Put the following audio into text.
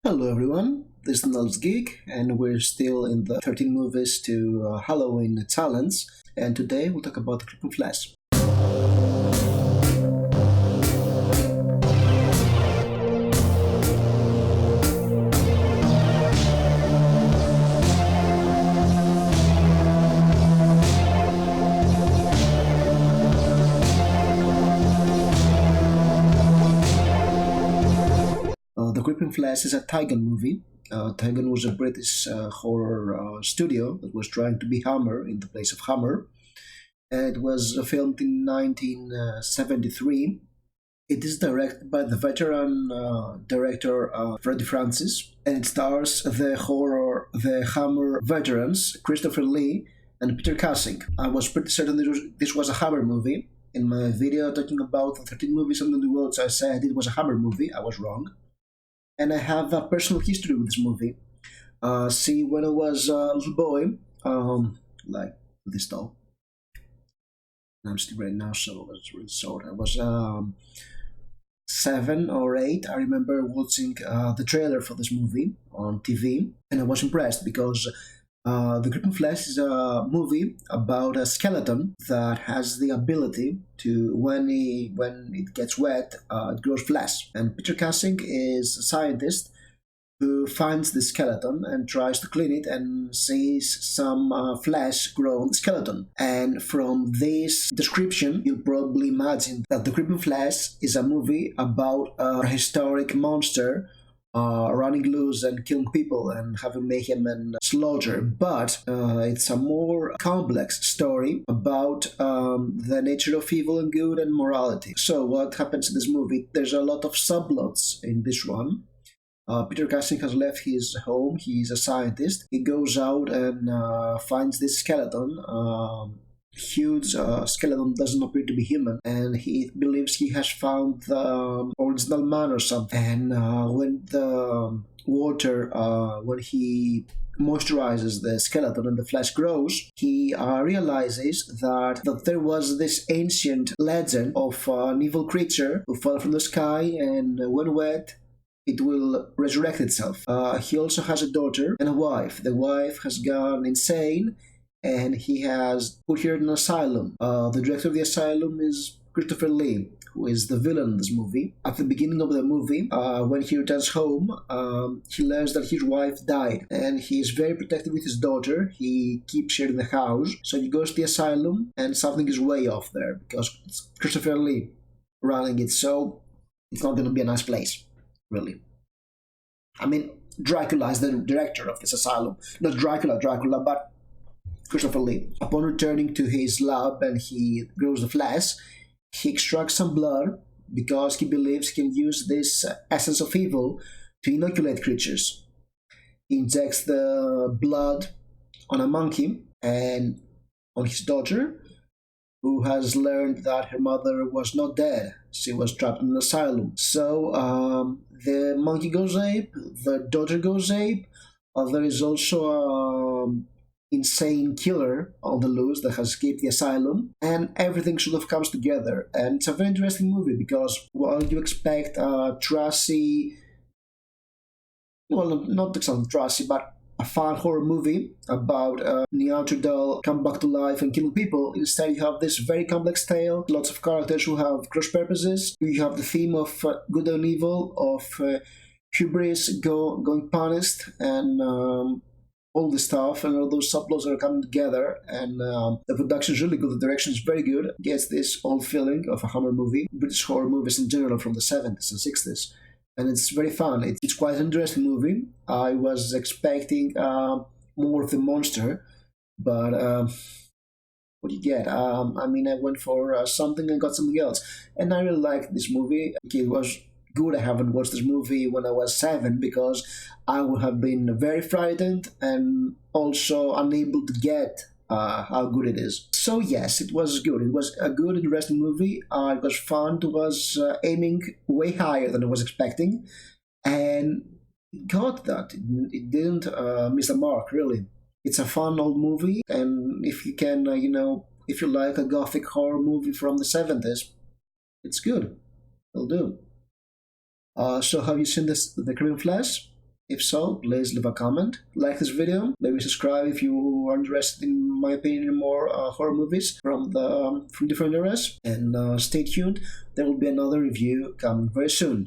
Hello everyone, this is Nels Geek, and we're still in the 13 movies to Halloween challenge. And today we'll talk about the Creeping Flash. The Creeping Flash is a Tigan movie. Tigan was a British horror studio that was trying to be Hammer in the place of Hammer. It was filmed in 1973. It is directed by the veteran director Freddie Francis, and it stars the Hammer veterans Christopher Lee and Peter Cushing. I was pretty certain this was a Hammer movie. In my video talking about the 13 movies under the world, I said it was a Hammer movie. I was wrong. And I have a personal history with this movie. See, when I was a little boy, like this tall, I'm still right now, so it's really short. I was 7 or 8. I remember watching the trailer for this movie on TV, and I was impressed because The Creeping Flesh is a movie about a skeleton that has the ability to, when it gets wet, it grows flesh. And Peter Cushing is a scientist who finds the skeleton and tries to clean it and sees some flesh grow on the skeleton. And from this description, you'll probably imagine that The Creeping Flesh is a movie about a historic monster running loose and killing people and having mayhem and slaughter. But it's a more complex story about the nature of evil and good and morality. So what happens in this movie? There's a lot of subplots in this one. Peter Cushing has left his home. He's a scientist. He goes out and finds this skeleton. Huge skeleton, doesn't appear to be human, and he believes he has found the original man or something. And when the water, when he moisturizes the skeleton and the flesh grows, he realizes that there was this ancient legend of an evil creature who fell from the sky, and when wet, it will resurrect itself. He also has a daughter and a wife. The wife has gone insane, and he has put her in an asylum. The director of the asylum is Christopher Lee, who is the villain in this movie. At the beginning of the movie, when he returns home, he learns that his wife died, and he is very protective with his daughter. He keeps her in the house, so he goes to the asylum, and something is way off there, because it's Christopher Lee running it, so it's not going to be a nice place, really. I mean, Dracula is the director of this asylum. Not Dracula, but Christopher Lee. Upon returning to his lab and he grows the flesh, he extracts some blood because he believes he can use this essence of evil to inoculate creatures. He injects the blood on a monkey and on his daughter, who has learned that her mother was not dead. She was trapped in an asylum. So the monkey goes ape, the daughter goes ape. There is also insane killer on the loose that has escaped the asylum, and everything sort of comes together. And it's a very interesting movie because while you expect a trashy, well, not exactly trashy, but a fun horror movie about Neanderthal come back to life and kill people, instead you have this very complex tale, lots of characters who have cross purposes. You have the theme of good and evil, of hubris going punished, and all this stuff, and all those subplots are coming together, and the production is really good, the direction is very good. It gets this old feeling of a Hammer movie, British horror movies in general from the 70s and 60s, and it's very fun. It's quite an interesting movie. I was expecting more of the monster, but what do you get? I mean, I went for something and got something else, and I really liked this movie. It was good I haven't watched this movie when I was 7, because I would have been very frightened and also unable to get how good it is. So yes, it was good. It was a good, interesting movie. It was fun. It was aiming way higher than I was expecting, and it got that. It didn't miss the mark, really. It's a fun old movie, and if you can, if you like a gothic horror movie from the 70s, it's good. It'll do. So have you seen The Creeping Flash? If so, please leave a comment, like this video, maybe subscribe if you are interested in my opinion in more horror movies from different eras, and stay tuned. There will be another review coming very soon.